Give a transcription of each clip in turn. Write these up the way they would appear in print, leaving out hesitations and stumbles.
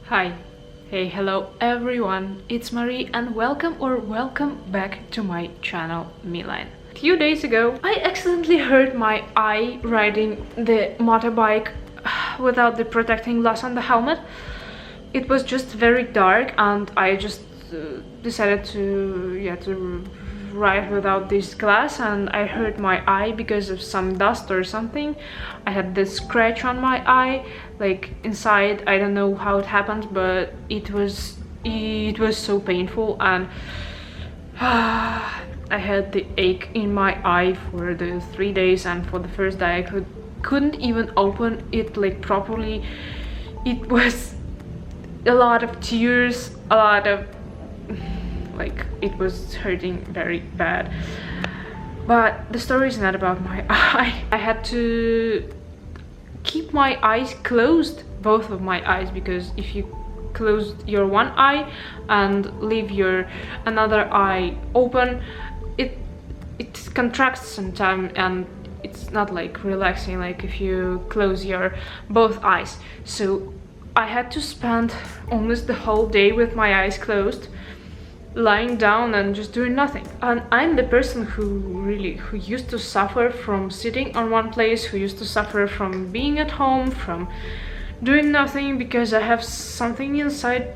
Hi, hey, hello everyone, it's Marie and welcome back to my channel Milan. A few days ago, I accidentally hurt my eye riding the motorbike without the protecting glass on the helmet. It was just very dark and I just decided to ride without this glass, and I hurt my eye because of some dust or something. I had this scratch on my eye, like inside. I don't know how it happened, but it was so painful, and I had the ache in my eye for the 3 days, and for the first day I couldn't even open it like properly. It was a lot of tears, a lot of it was hurting very bad. But the story is not about my eye. I had to keep my eyes closed, both of my eyes, because if you close your one eye and leave your another eye open, it contracts sometimes, and it's not like relaxing like if you close your both eyes. So I had to spend almost the whole day with my eyes closed, lying down and just doing nothing. And I'm the person who used to suffer from sitting on one place, who used to suffer from being at home, from doing nothing, because I have something inside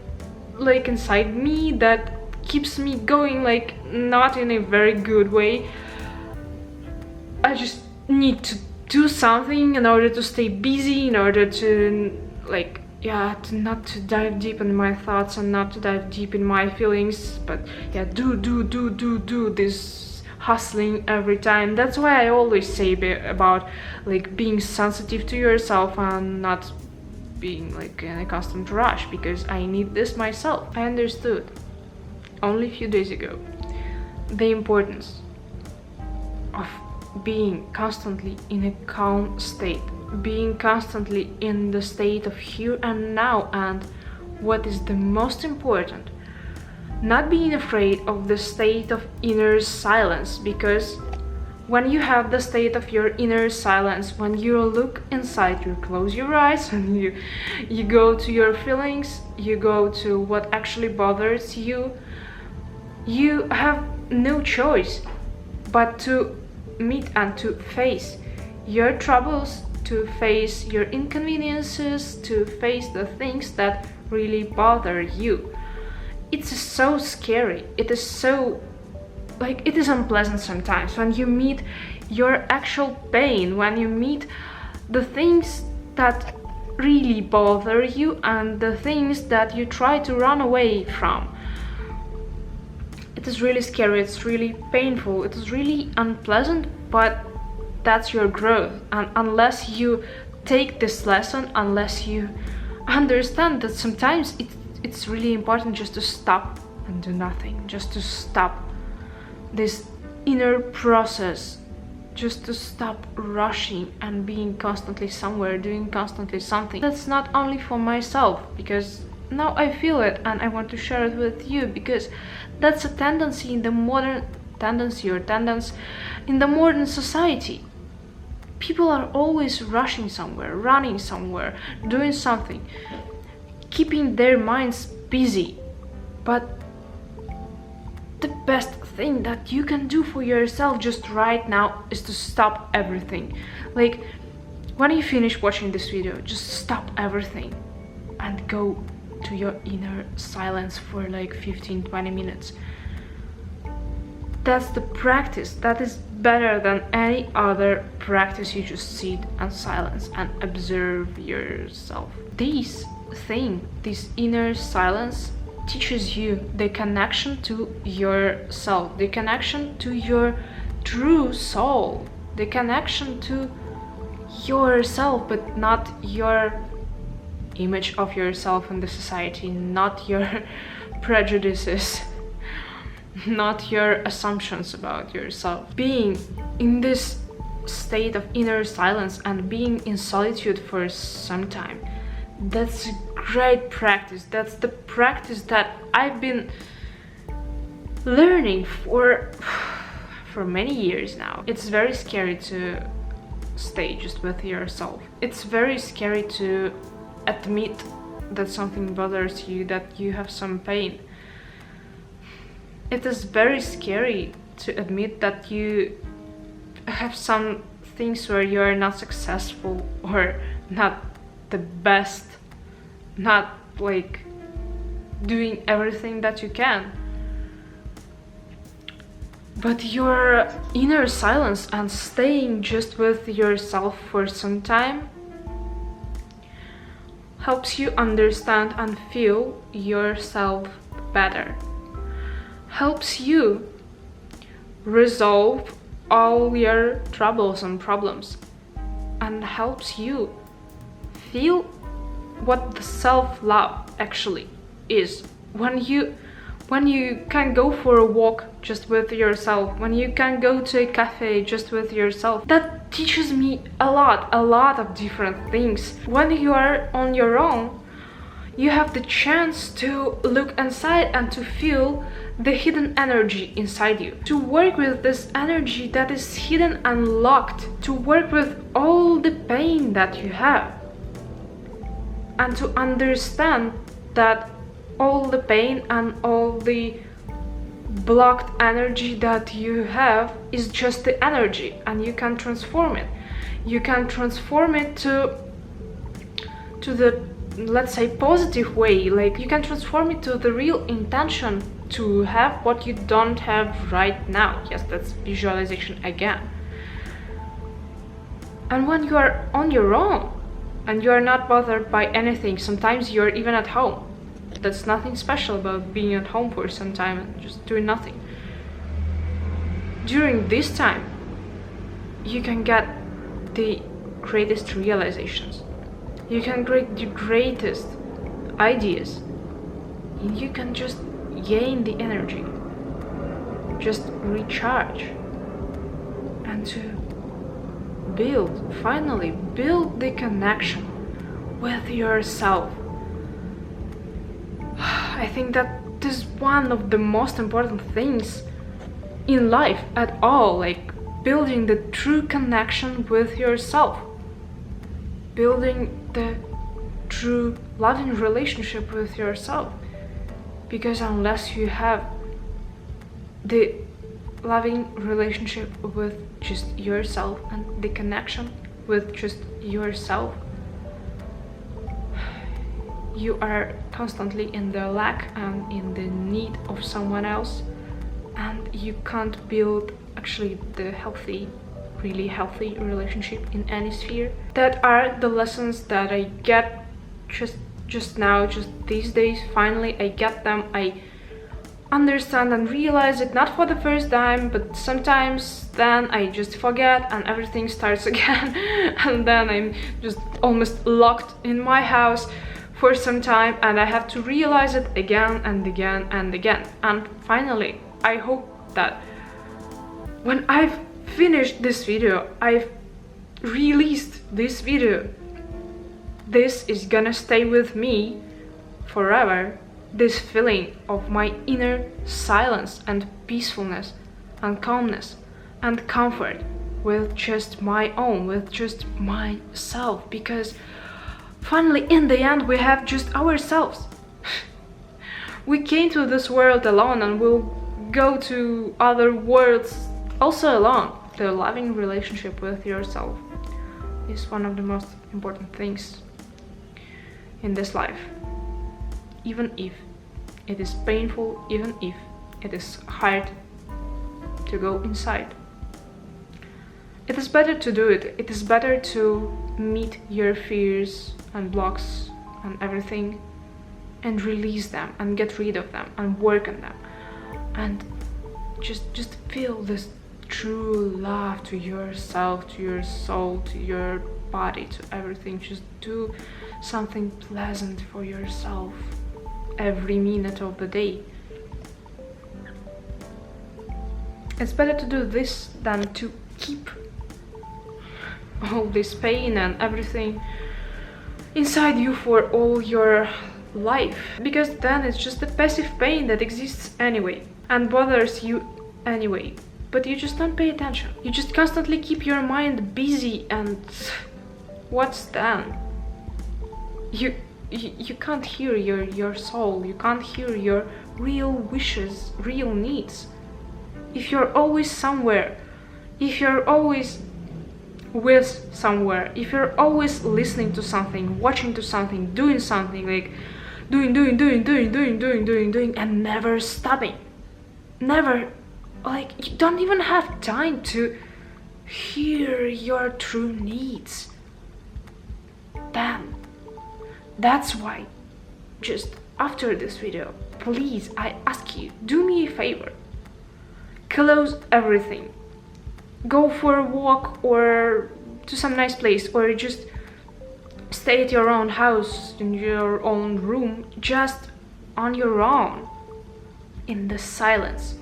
me that keeps me going, like not in a very good way. I just need to do something in order to stay busy, in order to not to dive deep in my thoughts and not to dive deep in my feelings, but do this hustling every time. That's why I always say about like being sensitive to yourself and not being like in a constant rush, because I need this myself. I understood only a few days ago the importance of being constantly in a calm state, being constantly in the state of here and now, and what is the most important, not being afraid of the state of inner silence. Because when you have the state of your inner silence, when you look inside, you close your eyes and you go to your feelings, you go to what actually bothers you, you have no choice but to meet and to face your troubles, to face your inconveniences, to face the things that really bother you. It's so scary. It is so it is unpleasant sometimes when you meet your actual pain, when you meet the things that really bother you and the things that you try to run away from. It is really scary, it's really painful, it is really unpleasant, but that's your growth. And unless you take this lesson, unless you understand that sometimes it's really important just to stop and do nothing, just to stop this inner process, just to stop rushing and being constantly somewhere, doing constantly something. That's not only for myself, because now I feel it and I want to share it with you, because that's a tendency in the modern in the modern society. People are always rushing somewhere, running somewhere, doing something, keeping their minds busy. But the best thing that you can do for yourself just right now is to stop everything. Like, when you finish watching this video, just stop everything and go to your inner silence for like 15-20 minutes. That's the practice. That is better than any other practice. You just sit and silence and observe yourself. This inner silence teaches you the connection to yourself, the connection to your true soul, the connection to yourself, but not your image of yourself in the society, not your prejudices, not your assumptions about yourself. Being in this state of inner silence and being in solitude for some time, that's a great practice. That's the practice that I've been learning for many years now. It's very scary to stay just with yourself. It's very scary to admit that something bothers you, that you have some pain. It is very scary to admit that you have some things where you are not successful or not the best, not like doing everything that you can. But your inner silence and staying just with yourself for some time helps you understand and feel yourself better. Helps you resolve all your troubles and problems, and helps you feel what the self-love actually is. When you can go for a walk just with yourself, when you can go to a cafe just with yourself, that teaches me a lot of different things. When you are on your own, you have the chance to look inside and to feel the hidden energy inside you, to work with this energy that is hidden and locked, to work with all the pain that you have, and to understand that all the pain and all the blocked energy that you have is just the energy, and you can transform it. You can transform it to the, let's say, positive way. Like, you can transform it to the real intention to have what you don't have right now. Yes, that's visualization again. And when you are on your own and you are not bothered by anything, sometimes you're even at home. That's nothing special about being at home for some time and just doing nothing. During this time, you can get the greatest realizations. You can get the greatest ideas. And you can just gain the energy, just recharge, and to finally build the connection with yourself. I think that this is one of the most important things in life at all, like building the true connection with yourself, building the true loving relationship with yourself. Because unless you have the loving relationship with just yourself and the connection with just yourself, you are constantly in the lack and in the need of someone else, and you can't build actually the really healthy relationship in any sphere. That are the lessons that I get just now, just these days. Finally I get them. I understand and realize it, not for the first time, but sometimes then I just forget and everything starts again and then I'm just almost locked in my house for some time, and I have to realize it again and again and again. And finally, I hope that when I've finished this video, I've released this video, this is gonna stay with me forever. This feeling of my inner silence and peacefulness and calmness and comfort with just my own, with just myself, because finally in the end we have just ourselves. We came to this world alone and we'll go to other worlds also alone. The loving relationship with yourself is one of the most important things in this life. Even if it is painful, even if it is hard to go inside. It is better to do it. It is better to meet your fears and blocks and everything and release them and get rid of them and work on them and just feel this true love to yourself, to your soul, to your body, to everything. Just do something pleasant for yourself every minute of the day. It's better to do this than to keep all this pain and everything inside you for all your life, because then it's just a passive pain that exists anyway and bothers you anyway, but you just don't pay attention. You just constantly keep your mind busy, and what's then? you can't hear your soul, you can't hear your real wishes, real needs. If you're always somewhere, if you're always with somewhere, if you're always listening to something, watching to something, doing something, like doing, and never stopping, never, like, you don't even have time to hear your true needs, then that's why, just after this video, please, I ask you, do me a favor, close everything, go for a walk or to some nice place, or just stay at your own house, in your own room, just on your own, in the silence,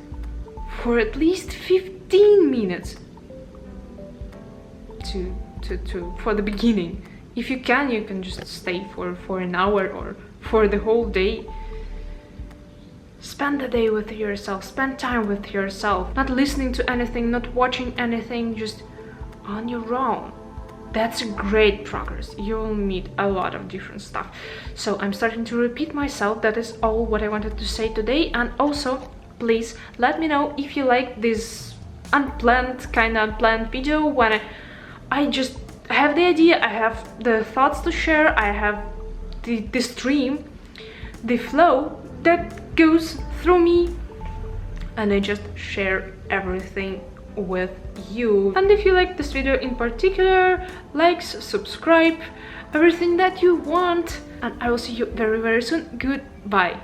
for at least 15 minutes for the beginning. If you can just stay for an hour or for the whole day. Spend the day with yourself, spend time with yourself, not listening to anything, not watching anything, just on your own. That's great progress. You'll meet a lot of different stuff. So I'm starting to repeat myself. That is all what I wanted to say today. And also, please let me know if you like this kind of unplanned video, when I just have the idea, I have the thoughts to share, I have the stream, the flow that goes through me, and I just share everything with you. And if you like this video in particular, likes, subscribe, everything that you want, and I will see you very, very soon. Goodbye.